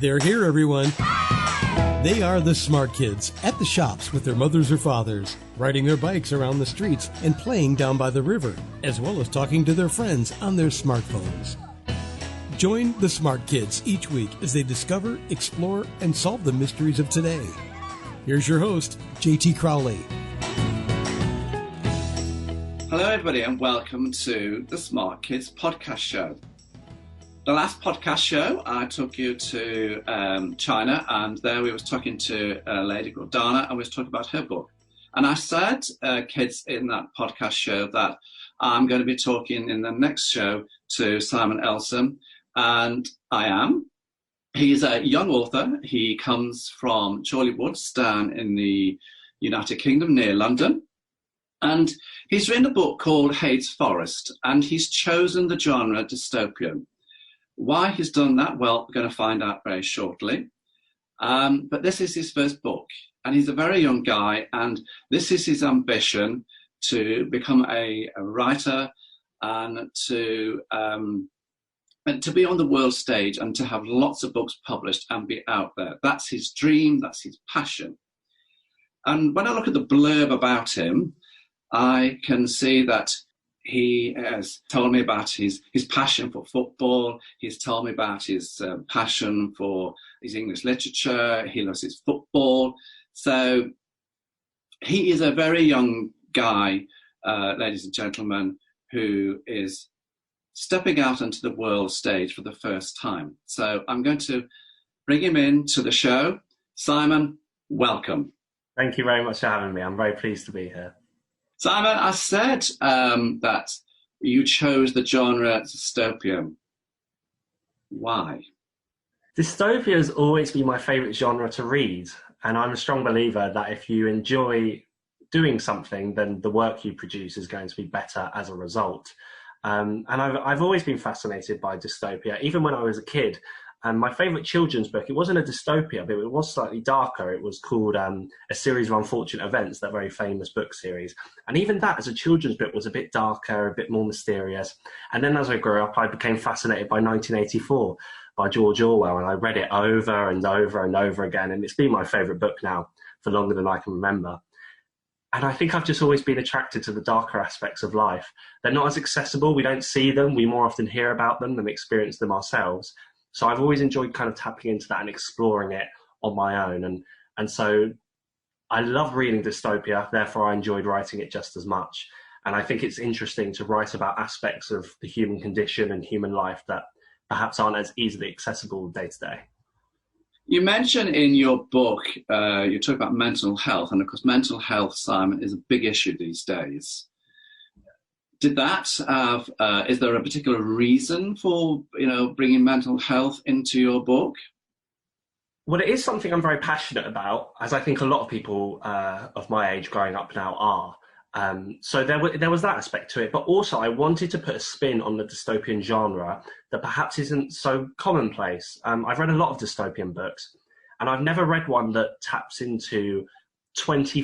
They're here, everyone. They are the smart kids at the shops with their mothers or fathers, riding their bikes around the streets and playing down by the river, as well as talking to their friends on their smartphones. Join the smart kids each week as they discover, explore, and solve the mysteries of today. Here's your host, JT Crowley. Hello, everybody, and welcome to the Smart Kids podcast show. The last podcast show, I took you to China, and there we was talking to a lady called Dana, and we was talking about her book. And I said, kids, in that podcast show that I'm going to be talking in the next show to Simon Elson, and I am. He's a young author. He comes from Chorley Woods down in the United Kingdom near London. And he's written a book called Hades Forest, and he's chosen the genre dystopian. Why he's done that, well, we're going to find out very shortly. But this is his first book, and he's a very young guy, and this is his ambition to become a writer and to be on the world stage and to have lots of books published and be out there. That's his dream, that's his passion. And when I look at the blurb about him, I can see that he has told me about his passion for football. He's told me about his passion for his English literature. He loves his football. So he is a very young guy, ladies and gentlemen, who is stepping out onto the world stage for the first time. So I'm going to bring him in to the show. Simon, welcome. Thank you very much for having me. I'm very pleased to be here. Simon, I said that you chose the genre dystopian. Why? Dystopia has always been my favourite genre to read, and I'm a strong believer that if you enjoy doing something, then the work you produce is going to be better as a result. And I've always been fascinated by dystopia, even when I was a kid. And my favourite children's book, it wasn't a dystopia, but it was slightly darker. It was called A Series of Unfortunate Events, that very famous book series. And even that, as a children's book, was a bit darker, a bit more mysterious. And then as I grew up, I became fascinated by 1984 by George Orwell, and I read it over and over and over again. And it's been my favourite book now for longer than I can remember. And I think I've just always been attracted to the darker aspects of life. They're not as accessible. We don't see them. We more often hear about them than experience them ourselves. So I've always enjoyed kind of tapping into that and exploring it on my own. And so I love reading dystopia, therefore I enjoyed writing it just as much. And I think it's interesting to write about aspects of the human condition and human life that perhaps aren't as easily accessible day to day. You mentioned in your book, you talk about mental health, and of course mental health, Simon, is a big issue these days. Did that have, is there a particular reason for, bringing mental health into your book? Well, it is something I'm very passionate about, as I think a lot of people of my age growing up now are. So there was that aspect to it, but also I wanted to put a spin on the dystopian genre that perhaps isn't so commonplace. I've read a lot of dystopian books, and I've never read one that taps into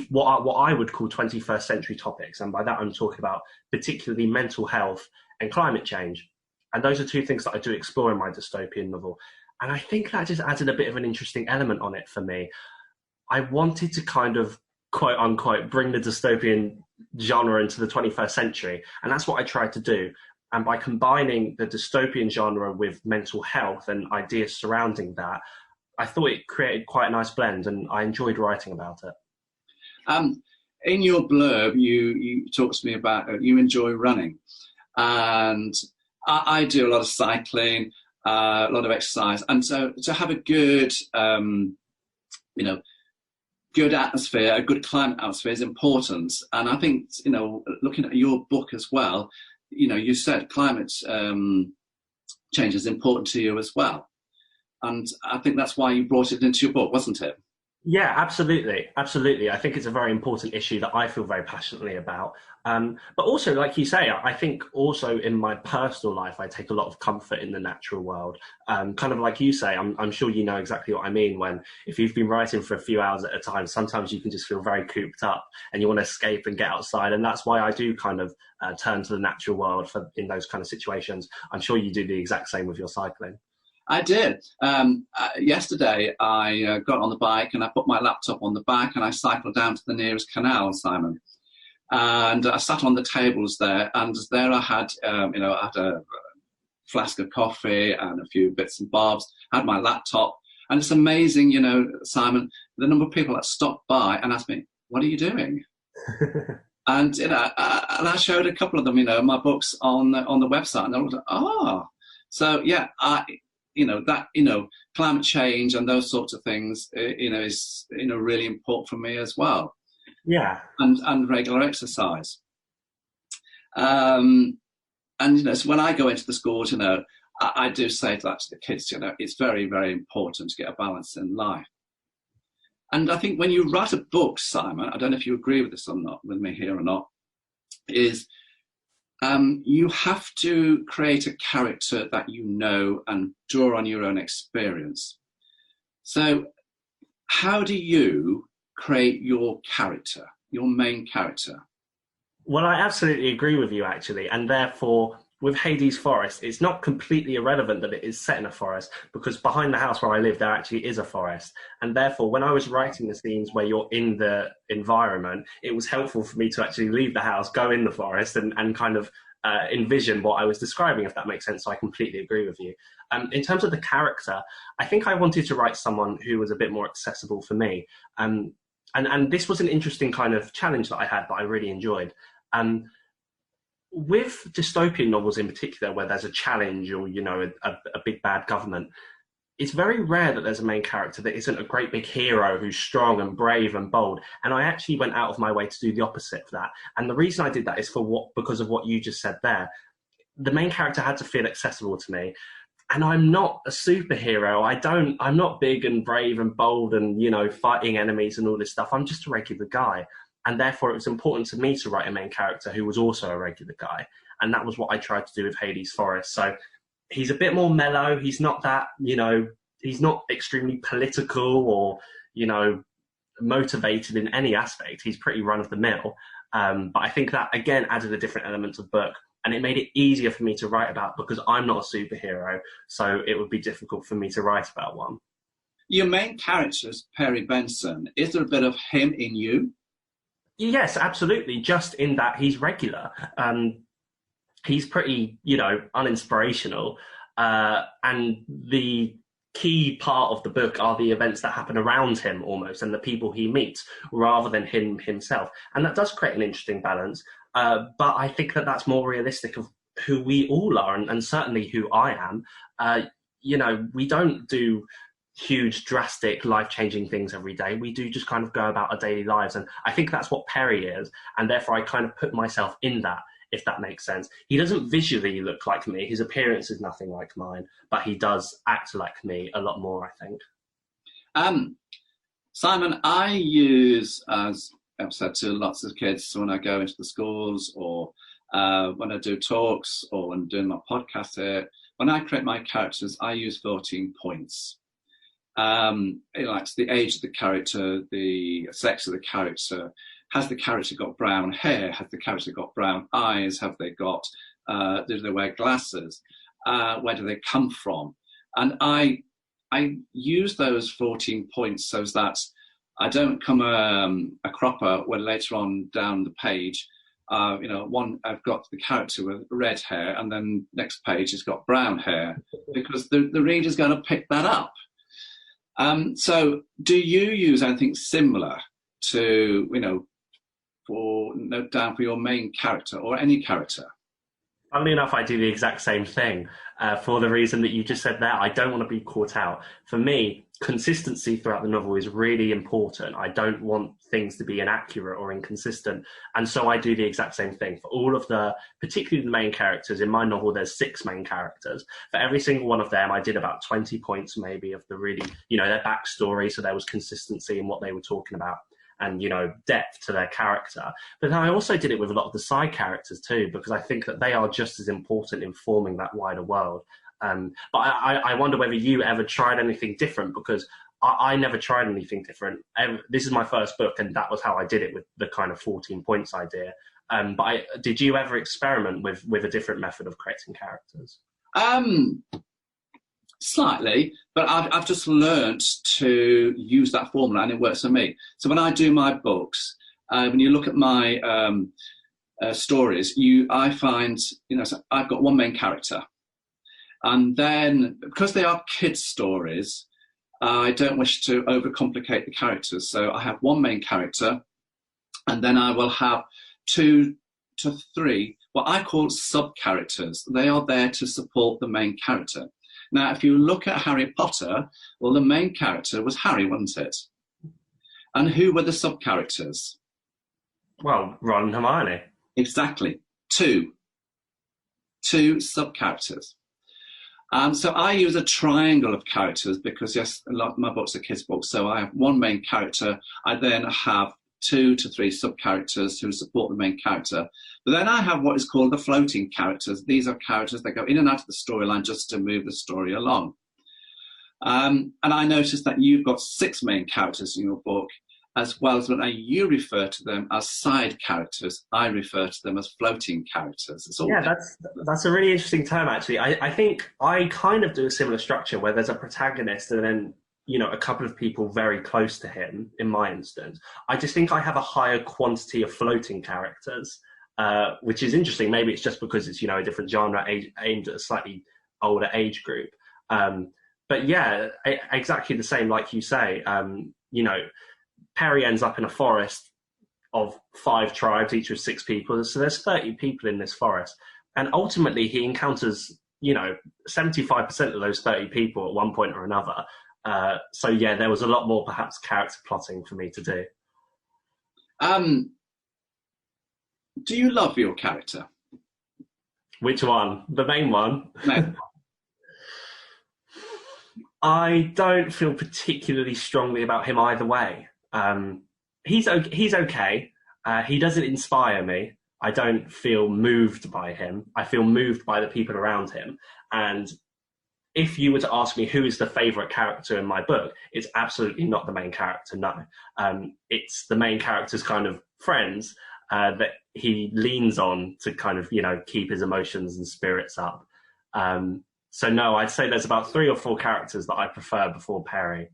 what I would call 21st century topics, and by that I'm talking about particularly mental health and climate change. And those are two things that I do explore in my dystopian novel. And I think that just added a bit of an interesting element on it for me. I wanted to kind of, quote unquote, bring the dystopian genre into the 21st century, and that's what I tried to do. And by combining the dystopian genre with mental health and ideas surrounding that, I thought it created quite a nice blend, and I enjoyed writing about it. In your blurb, you talk to me about you enjoy running, and I do a lot of cycling, a lot of exercise, and so to have a good, good atmosphere, a good climate atmosphere is important. And I think, looking at your book as well, you said climate change is important to you as well, and I think that's why you brought it into your book, wasn't it? Yeah, absolutely. Absolutely. I think it's a very important issue that I feel very passionately about. But also, like you say, I think also in my personal life, I take a lot of comfort in the natural world. Kind of like you say, I'm sure you know exactly what I mean when, if you've been writing for a few hours at a time, sometimes you can just feel very cooped up and you want to escape and get outside. And that's why I do kind of turn to the natural world in those kind of situations. I'm sure you do the exact same with your cycling. I did. Yesterday, I got on the bike and I put my laptop on the back and I cycled down to the nearest canal, Simon. And I sat on the tables there, and there I had, I had a flask of coffee and a few bits and bobs, had my laptop. And it's amazing, Simon, the number of people that stopped by and asked me, what are you doing? And, and I showed a couple of them, my books on the website, and they were like, oh. So, yeah, climate change and those sorts of things, is, really important for me as well. Yeah. And regular exercise. So when I go into the schools, I do say that to the kids, it's very, very important to get a balance in life. And I think when you write a book, Simon, I don't know if you agree with this or not, with me here or not, is you have to create a character that and draw on your own experience. So how do you create your character, your main character? Well, I absolutely agree with you, actually. And therefore, with Hades Forest, it's not completely irrelevant that it is set in a forest, because behind the house where I live, there actually is a forest. And therefore, when I was writing the scenes where you're in the environment, it was helpful for me to actually leave the house, go in the forest and kind of envision what I was describing, if that makes sense. So I completely agree with you. In terms of the character, I think I wanted to write someone who was a bit more accessible for me. And this was an interesting kind of challenge that I had that I really enjoyed. With dystopian novels in particular, where there's a challenge or, a big bad government, it's very rare that there's a main character that isn't a great big hero who's strong and brave and bold. And I actually went out of my way to do the opposite of that. And the reason I did that is because of what you just said there. The main character had to feel accessible to me. And I'm not a superhero. I'm not big and brave and bold and, fighting enemies and all this stuff. I'm just a regular guy. And therefore, it was important to me to write a main character who was also a regular guy. And that was what I tried to do with Hades Forest. So he's a bit more mellow. He's not that, he's not extremely political or, motivated in any aspect. He's pretty run of the mill. But I think that, again, added a different element of book. And it made it easier for me to write about, because I'm not a superhero. So it would be difficult for me to write about one. Your main character is Perry Benson. Is there a bit of him in you? Yes, absolutely. Just in that he's regular. He's pretty, uninspirational. And the key part of the book are the events that happen around him almost, and the people he meets, rather than him himself. And that does create an interesting balance. But I think that that's more realistic of who we all are, and certainly who I am. We don't do huge, drastic, life-changing things every day. We do just kind of go about our daily lives. And I think that's what Perry is. And therefore, I kind of put myself in that, if that makes sense. He doesn't visually look like me. His appearance is nothing like mine, but he does act like me a lot more, I think. Simon, I use, as I've said to lots of kids, when I go into the schools or when I do talks or when I'm doing my podcast here, when I create my characters, I use 14 points. It's the age of the character, the sex of the character. Has the character got brown hair? Has the character got brown eyes? Have they got, do they wear glasses? Where do they come from? And I use those 14 points so that I don't come a cropper when later on down the page, I've got the character with red hair and then next page has got brown hair, because the reader's going to pick that up. So do you use anything similar to, for note down for your main character or any character? Funnily enough, I do the exact same thing for the reason that you just said there. I don't want to be caught out. For me, consistency throughout the novel is really important. I don't want things to be inaccurate or inconsistent. And so I do the exact same thing. For all of particularly the main characters, in my novel, there's 6 main characters. For every single one of them, I did about 20 points maybe of the really, their backstory. So there was consistency in what they were talking about, and depth to their character. But then I also did it with a lot of the side characters too, because I think that they are just as important in forming that wider world. But I wonder whether you ever tried anything different, because I never tried anything different. This is my first book, and that was how I did it, with the kind of 14 points idea. But did you ever experiment with a different method of creating characters? Slightly, but I've just learnt to use that formula, and it works for me. So when I do my books, when you look at my stories, I find, so I've got one main character. And then, because they are kids' stories, I don't wish to overcomplicate the characters. So I have one main character, and then I will have 2 to 3, what I call sub-characters. They are there to support the main character. Now, if you look at Harry Potter, well, the main character was Harry, wasn't it? And who were the sub-characters? Well, Ron and Hermione. Exactly. 2 sub-characters. So I use a triangle of characters because, yes, a lot of my books are kids' books. So I have one main character. I then have 2 to 3 sub-characters who support the main character. But then I have what is called the floating characters. These are characters that go in and out of the storyline just to move the story along. And I noticed that you've got 6 main characters in your book, as well as when you refer to them as side characters, I refer to them as floating characters. That's a really interesting term, actually. I think I kind of do a similar structure where there's a protagonist and then, a couple of people very close to him, in my instance. I just think I have a higher quantity of floating characters, which is interesting. Maybe it's just because it's, a different genre aimed at a slightly older age group. But yeah, exactly the same, like you say. Perry ends up in a forest of 5 tribes, each with 6 people. So there's 30 people in this forest. And ultimately he encounters, 75% of those 30 people at one point or another. So yeah, there was a lot more perhaps character plotting for me to do. Do you love your character? Which one? The main one? No. I don't feel particularly strongly about him either way. He's okay. He doesn't inspire me. I don't feel moved by him. I feel moved by the people around him. And if you were to ask me who is the favourite character in my book, it's absolutely not the main character, no. It's the main character's kind of friends that he leans on to kind of, keep his emotions and spirits up. So no, I'd say there's about 3 or 4 characters that I prefer before Perry.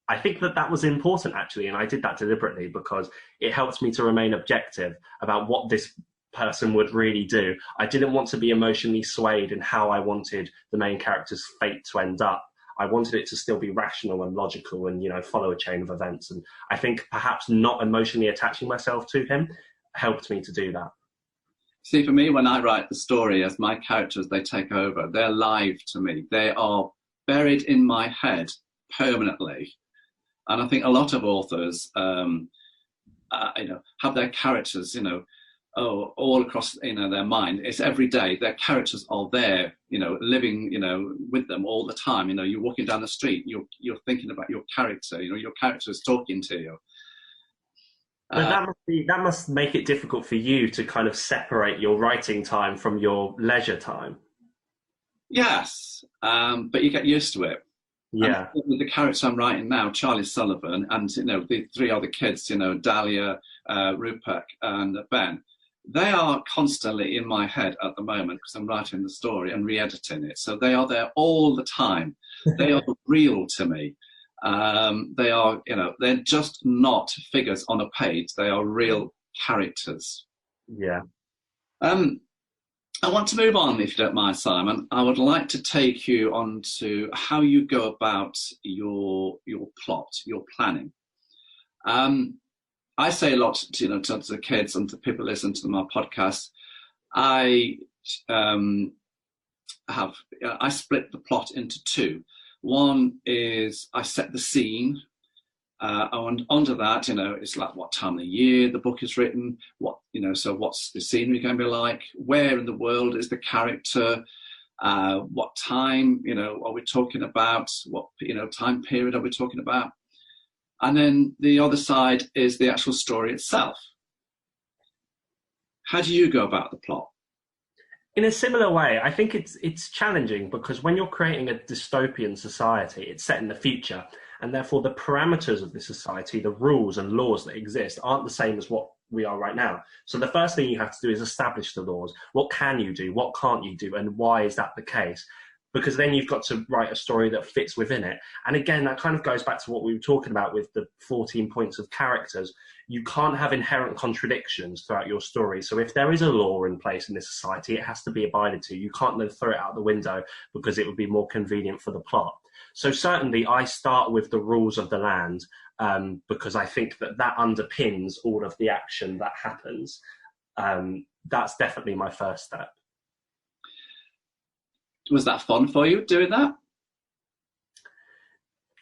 I think that was important, actually, and I did that deliberately because it helps me to remain objective about what this person would really do. I didn't want to be emotionally swayed in how I wanted the main character's fate to end up. I wanted it to still be rational and logical and, follow a chain of events. And I think perhaps not emotionally attaching myself to him helped me to do that. See, for me, when I write the story, as my characters, they take over, they're live to me. They are buried in my head permanently. And I think a lot of authors, have their characters, all across, their mind. It's every day. Their characters are there, living, with them all the time. You're walking down the street, you're thinking about your character. Your character is talking to you. But that must make it difficult for you to kind of separate your writing time from your leisure time. Yes, but you get used to it. Yeah. And with the character I'm writing now, Charlie Sullivan, and the 3 other kids, Dahlia, Rupert, and Ben, they are constantly in my head at the moment because I'm writing the story and re-editing it. So they are there all the time. They are real to me. They are, they're just not figures on a page. They are real characters. Yeah. I want to move on, if you don't mind, Simon. I would like to take you on to how you go about your plot, your planning. I say a lot to the kids and to people listening to my podcast. I split the plot into 2. One is I set the scene. And under that, it's like what time of the year the book is written, so what's the scenery going to be like, where in the world is the character, what time, are we talking about, what, time period are we talking about? And then the other side is the actual story itself. How do you go about the plot? In a similar way, I think it's challenging because when you're creating a dystopian society, it's set in the future. And therefore, the parameters of the society, the rules and laws that exist aren't the same as what we are right now. So the first thing you have to do is establish the laws. What can you do? What can't you do? And why is that the case? because then you've got to write a story that fits within it. And again, that kind of goes back to what we were talking about with the 14 points of characters. You can't have inherent contradictions throughout your story. So if there is a law in place in this society, it has to be abided to. You can't then throw it out the window because it would be more convenient for the plot. So certainly I start with the rules of the land, because I think that underpins all of the action that happens. That's definitely my first step. Was that fun for you doing that?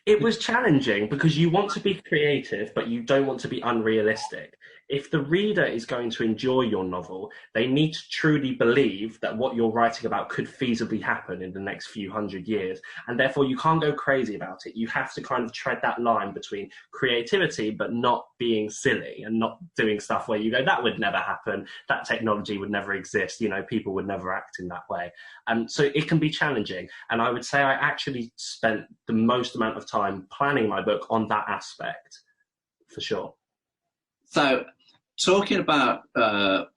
It was challenging because you want to be creative, but you don't want to be unrealistic. If the reader is going to enjoy your novel, they need to truly believe that what you're writing about could feasibly happen in the next few hundred years. And therefore, you can't go crazy about it. You have to kind of tread that line between creativity, but not being silly and not doing stuff where you go, that would never happen. That technology would never exist. You know, people would never act in that way. So it can be challenging. And I would say I actually spent the most amount of time planning my book on that aspect, for sure. So, talking about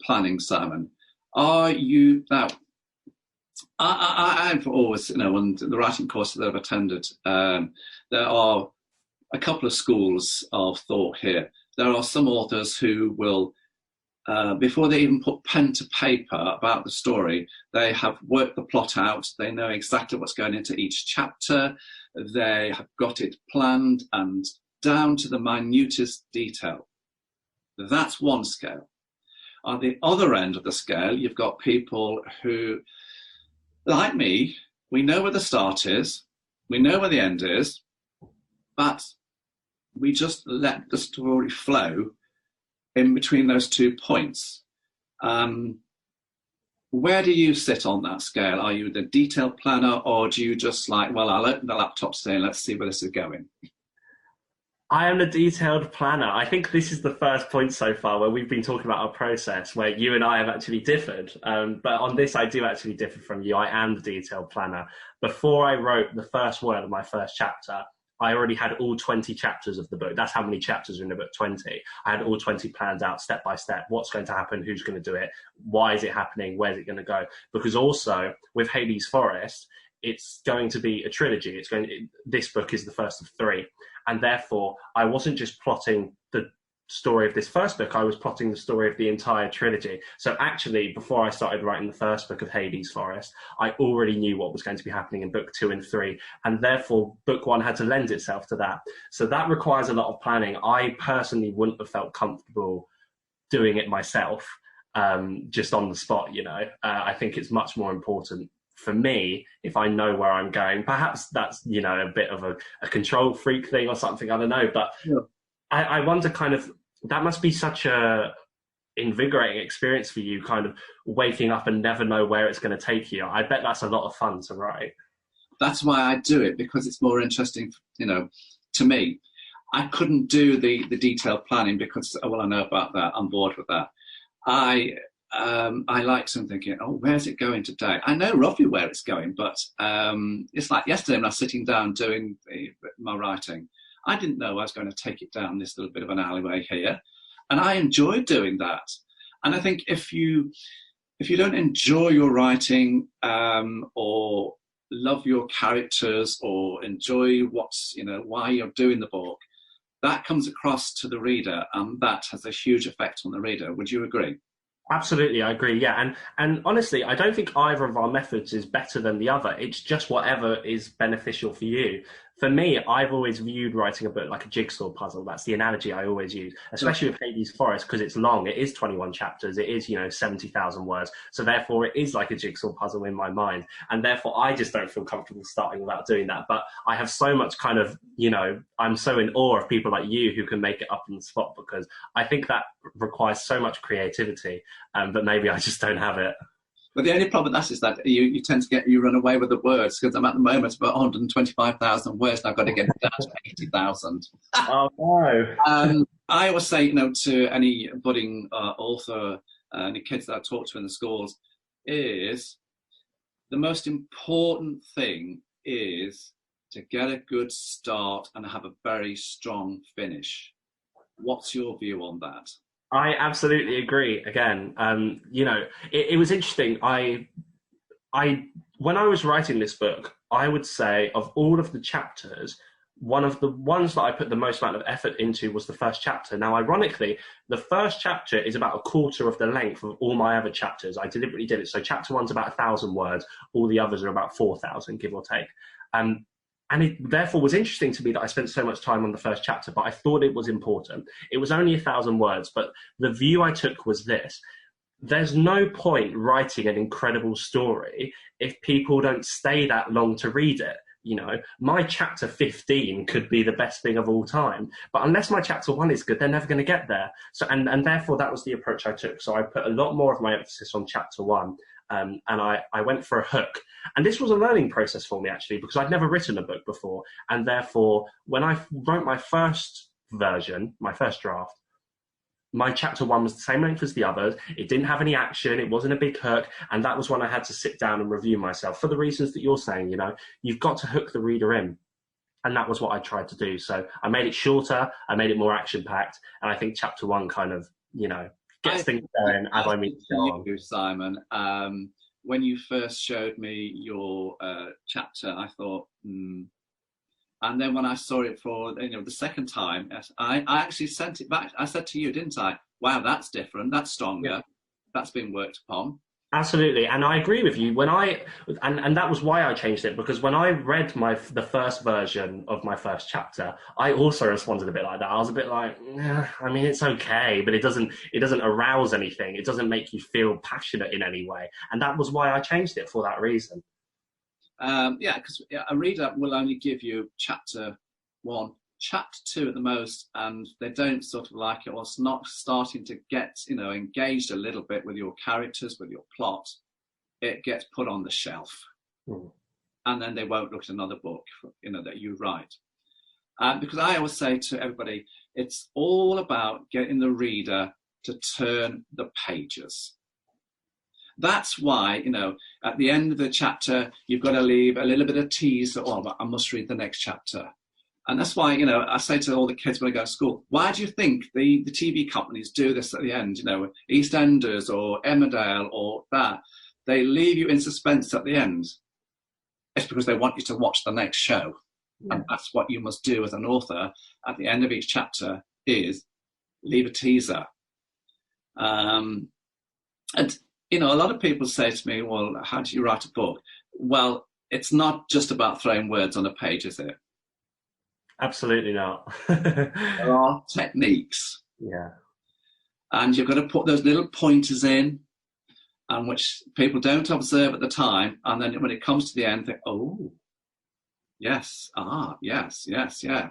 planning, Simon, are you now? I've always, on the writing courses that I've attended, there are a couple of schools of thought here. There are some authors who will, before they even put pen to paper about the story, they have worked the plot out. They know exactly what's going into each chapter. They have got it planned and down to the minutest detail. That's one scale. On the other end of the scale, you've got people who, like me, we know where the start is, we know where the end is, but we just let the story flow in between those 2 points. Where do you sit on that scale? Are you the detailed planner, or do you just like, well, I'll open the laptop today and let's see where this is going? I am a detailed planner. I think this is the first point so far where we've been talking about our process, where you and I have actually differed. But on this, I do actually differ from you. I am the detailed planner. Before I wrote the first word of my first chapter, I already had all 20 chapters of the book. That's how many chapters are in the book, 20. I had all 20 planned out step by step. What's going to happen? Who's going to do it? Why is it happening? Where's it going to go? Because also with Hades Forest, it's going to be a trilogy. This book is the first of 3. And therefore, I wasn't just plotting the story of this first book, I was plotting the story of the entire trilogy. So actually, before I started writing the first book of Hades Forest, I already knew what was going to be happening in book 2 and 3. And therefore, book 1 had to lend itself to that. So that requires a lot of planning. I personally wouldn't have felt comfortable doing it myself, just on the spot, I think it's much more important for me, if I know where I'm going. Perhaps that's, a bit of a control freak thing or something, I don't know. But yeah. I wonder that must be such a invigorating experience for you, kind of waking up and never know where it's going to take you. I bet that's a lot of fun to write. That's why I do it, because it's more interesting, to me. I couldn't do the detailed planning because, well, I know about that. I'm bored with that. I like some thinking, where's it going today? I know roughly where it's going, but it's like yesterday when I was sitting down doing my writing, I didn't know I was going to take it down this little bit of an alleyway here. And I enjoyed doing that. And I think if you don't enjoy your writing, or love your characters, or enjoy why you're doing the book, that comes across to the reader, and that has a huge effect on the reader. Would you agree? Absolutely, I agree. Yeah, and honestly, I don't think either of our methods is better than the other. It's just whatever is beneficial for you. For me, I've always viewed writing a book like a jigsaw puzzle. That's the analogy I always use, especially with Hades Forest, because it's long. It is 21 chapters. It is, 70,000 words. So therefore, it is like a jigsaw puzzle in my mind. And therefore, I just don't feel comfortable starting without doing that. But I have so much kind of, I'm so in awe of people like you who can make it up on the spot, because I think that requires so much creativity, but maybe I just don't have it. But the only problem with that is that you tend to you run away with the words, because I'm at the moment about 125,000 words, and I've got to get it down to 80,000. Oh, no. I always say, to any budding author, any kids that I talk to in the schools, is the most important thing is to get a good start and have a very strong finish. What's your view on that? I absolutely agree. Again, it was interesting. I when I was writing this book, I would say of all of the chapters, one of the ones that I put the most amount of effort into was the first chapter. Now, ironically, the first chapter is about a quarter of the length of all my other chapters. I deliberately did it. So chapter 1's about 1,000 words. All the others are about 4,000, give or take. And it therefore was interesting to me that I spent so much time on the first chapter, but I thought it was important. It was only 1,000 words, but the view I took was this. There's no point writing an incredible story if people don't stay that long to read it. You know, my chapter 15 could be the best thing of all time, but unless my chapter 1 is good, they're never going to get there. So, and therefore that was the approach I took. So I put a lot more of my emphasis on chapter 1, and I went for a hook. And this was a learning process for me, actually, because I'd never written a book before. And therefore, when I wrote my first version, my first draft, my chapter 1 was the same length as the others. It didn't have any action. It wasn't a big hook. And that was when I had to sit down and review myself for the reasons that you're saying. You know, you've got to hook the reader in. And that was what I tried to do. So I made it shorter. I made it more action packed. And I think chapter 1 kind of, you know, gets things going as I mean. You, Simon, when you first showed me your chapter, I thought, And then when I saw it for the second time, I actually sent it back. I said to you, didn't I? Wow, that's different. That's stronger. Yeah. That's been worked upon. Absolutely, and I agree with you. And that was why I changed it, because when I read the first version of my first chapter, I also responded a bit like that. I was a bit like, I mean, it's okay, but it doesn't arouse anything. It doesn't make you feel passionate in any way, and that was why I changed it for that reason. Because a reader will only give you chapter 1, chapter 2 at the most, and they don't sort of like it, or it's not starting to get engaged a little bit with your characters, with your plot. It gets put on the shelf, and then they won't look at another book that you write. Because I always say to everybody, it's all about getting the reader to turn the pages. That's why, at the end of the chapter, you've got to leave a little bit of tease that, I must read the next chapter. And that's why, I say to all the kids when I go to school, why do you think the TV companies do this at the end? EastEnders or Emmerdale or that, they leave you in suspense at the end. It's because they want you to watch the next show. Yeah. And that's what you must do as an author at the end of each chapter, is leave a teaser. And a lot of people say to me, well, how do you write a book? Well, it's not just about throwing words on a page, is it? Absolutely not. There are techniques. Yeah. And you've got to put those little pointers in, and which people don't observe at the time. And then when it comes to the end, they think, oh, yes, yes, yeah.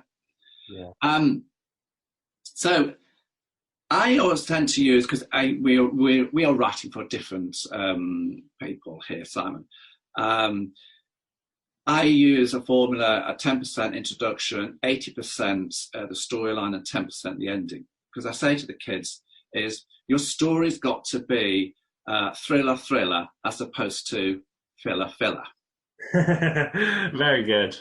Yeah. So I always tend to use, because we are writing for different people here, Simon. I use a formula, a 10% introduction, 80% the storyline, and 10% the ending. Because I say to the kids is, your story's got to be thriller, as opposed to filler. Very good.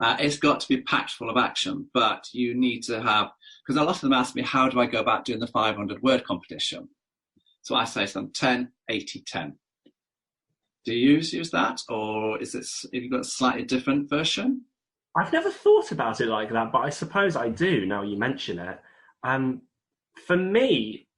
It's got to be packed full of action, but you need to have, because a lot of them ask me, how do I go about doing the 500 word competition? So I say to them, 10, 80, 10. Do you use that, or have you got a slightly different version? I've never thought about it like that, but I suppose I do now you mention it. For me,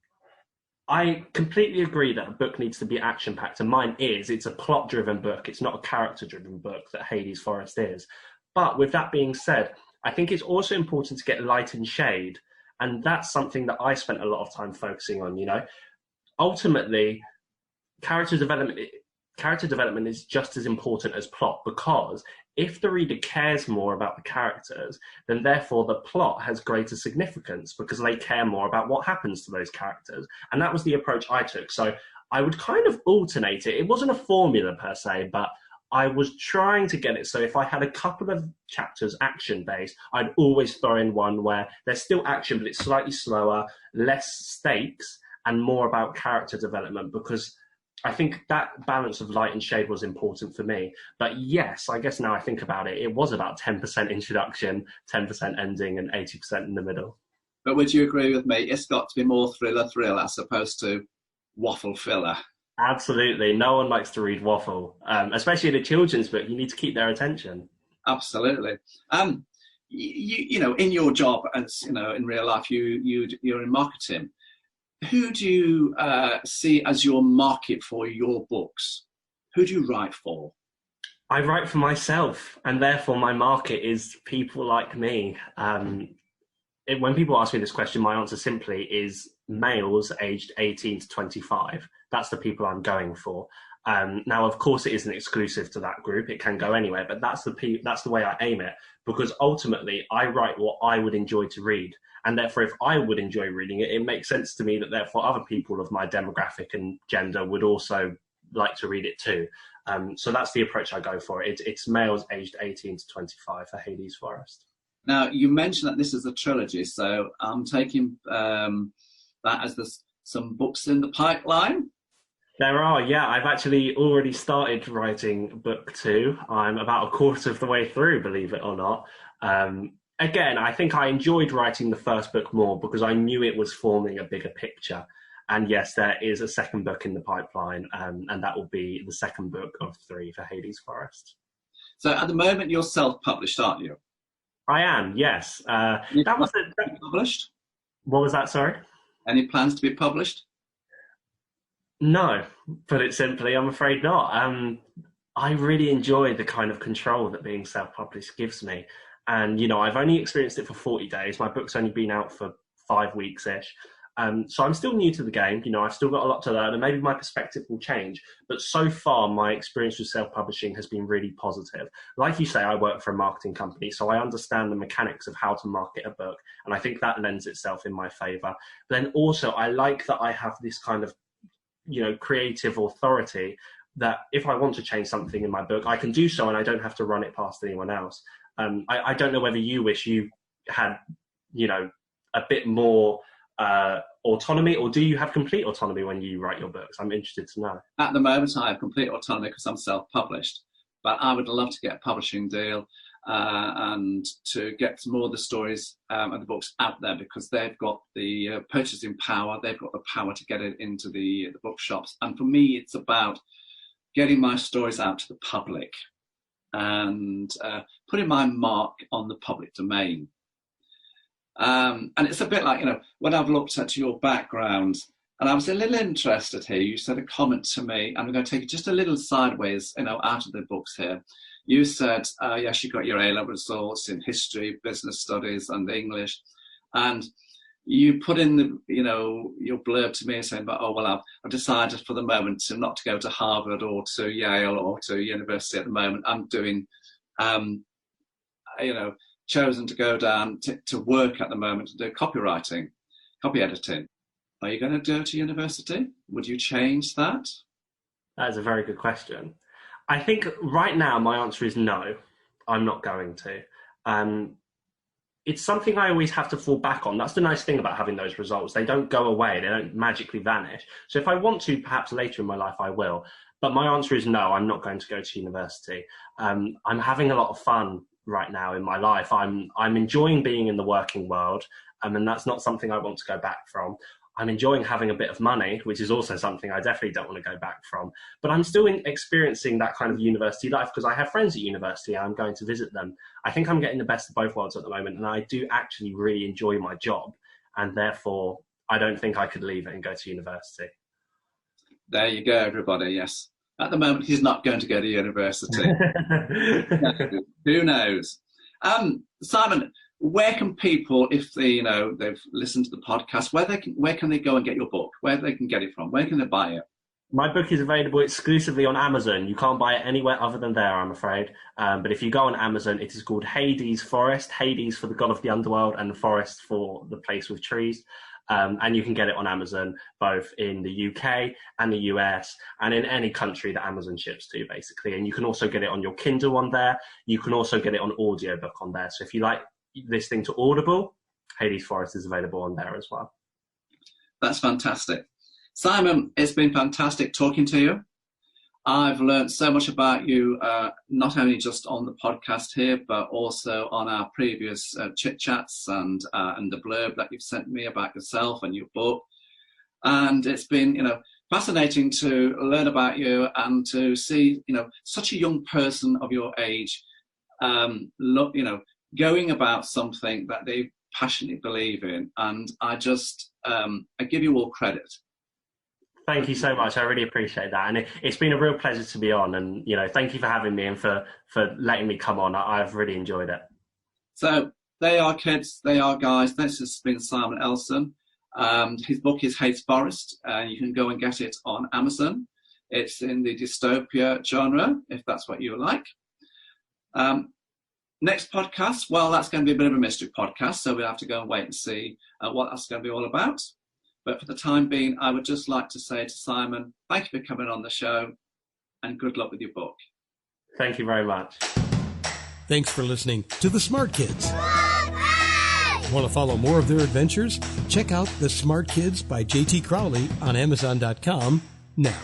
I completely agree that a book needs to be action-packed, and mine is. It's a plot-driven book. It's not a character-driven book that Hades Forest is. But with that being said, I think it's also important to get light and shade, and that's something that I spent a lot of time focusing on. Ultimately, character development is just as important as plot, because if the reader cares more about the characters, then therefore the plot has greater significance, because they care more about what happens to those characters. And that was the approach I took. So I would kind of alternate it. It wasn't a formula per se, but I was trying to get it so if I had a couple of chapters action-based, I'd always throw in one where there's still action, but it's slightly slower, less stakes, and more about character development, because I think that balance of light and shade was important for me. But yes, I guess now I think about it, it was about 10% introduction, 10% ending, and 80% in the middle. But would you agree with me? It's got to be more thriller as opposed to waffle filler. Absolutely. No one likes to read waffle, especially in a children's book. You need to keep their attention. Absolutely. In your job, as in real life, you're in marketing. Who do you see as your market for your books? Who do you write for? I write for myself, and therefore my market is people like me. When people ask me this question, my answer simply is males aged 18 to 25. That's the people I'm going for. Now, of course, it isn't exclusive to that group. It can go anywhere, but that's the way I aim it, because ultimately I write what I would enjoy to read. And therefore, if I would enjoy reading it, it makes sense to me that therefore other people of my demographic and gender would also like to read it too. So that's the approach I go for. It's males aged 18 to 25 for Hades Forest. Now, you mentioned that this is a trilogy, so I'm taking that as there's some books in the pipeline. There are, yeah. I've actually already started writing book 2. I'm about a quarter of the way through, believe it or not. Again, I think I enjoyed writing the first book more because I knew it was forming a bigger picture. And yes, there is a second book in the pipeline, and that will be the second book of 3 for Hades Forest. So at the moment, you're self-published, aren't you? I am, yes. Published? What was that, sorry? Any plans to be published? No, put it simply, I'm afraid not. I really enjoy the kind of control that being self-published gives me. And, I've only experienced it for 40 days. My book's only been out for 5 weeks-ish. So I'm still new to the game. I've still got a lot to learn, and maybe my perspective will change. But so far, my experience with self-publishing has been really positive. Like you say, I work for a marketing company, so I understand the mechanics of how to market a book. And I think that lends itself in my favor. But then also, I like that I have this kind of, creative authority that if I want to change something in my book, I can do so, and I don't have to run it past anyone else. I don't know whether you wish you had, a bit more autonomy, or do you have complete autonomy when you write your books? I'm interested to know. At the moment, I have complete autonomy because I'm self-published, but I would love to get a publishing deal and to get more of the stories and the books out there, because they've got the purchasing power, they've got the power to get it into the bookshops. And for me, it's about getting my stories out to the public and putting my mark on the public domain. And it's a bit like, when I've looked at your background, and I was a little interested here, you said a comment to me, and I'm going to take it just a little sideways, out of the books here. You said, yes, you got your A-level results in history, business studies, and English. And you put in your blurb to me saying, I've decided for the moment not to go to Harvard or to Yale or to university at the moment. I'm doing, chosen to go down to work at the moment to do copywriting, copy editing. Are you going to go to university? Would you change that? That is a very good question. I think right now my answer is no, I'm not going to. It's something I always have to fall back on. That's the nice thing about having those results. They don't go away. They don't magically vanish. So if I want to, perhaps later in my life, I will. But my answer is no, I'm not going to go to university. I'm having a lot of fun right now in my life. I'm enjoying being in the working world, and that's not something I want to go back from. I'm enjoying having a bit of money, which is also something I definitely don't want to go back from. But I'm still experiencing that kind of university life because I have friends at university and I'm going to visit them. I think I'm getting the best of both worlds at the moment, and I do actually really enjoy my job, and therefore I don't think I could leave it and go to university. There you go, everybody, yes. At the moment, he's not going to go to university. Who knows? Simon, where can people, if they, they've listened to the podcast, where can they go and get your book? Where they can get it from? Where can they buy it? My book is available exclusively on Amazon. You can't buy it anywhere other than there, I'm afraid. But if you go on Amazon, it is called Hades Forest. Hades for the god of the underworld, and the forest for the place with trees. And you can get it on Amazon, both in the UK and the US, and in any country that Amazon ships to, basically. And you can also get it on your Kindle on there. You can also get it on audiobook on there. So if you like listening to Audible, Hades Forest is available on there as well. That's fantastic. Simon, it's been fantastic talking to you. I've learned so much about you, not only just on the podcast here, but also on our previous chit-chats and the blurb that you've sent me about yourself and your book. And it's been, fascinating to learn about you and to see, such a young person of your age, going about something that they passionately believe in. And I give you all credit. Thank you so much. I really appreciate that. And it's been a real pleasure to be on. And, thank you for having me and for letting me come on. I've really enjoyed it. So they are kids, they are guys. This has been Simon Elson. His book is Hate Forest. You can go and get it on Amazon. It's in the dystopia genre, if that's what you like. Next podcast, well, that's going to be a bit of a mystery podcast, so we'll have to go and wait and see what that's going to be all about. But for the time being, I would just like to say to Simon, thank you for coming on the show and good luck with your book. Thank you very much. Thanks for listening to The Smart Kids. Want to follow more of their adventures? Check out The Smart Kids by J.T. Crowley on Amazon.com now.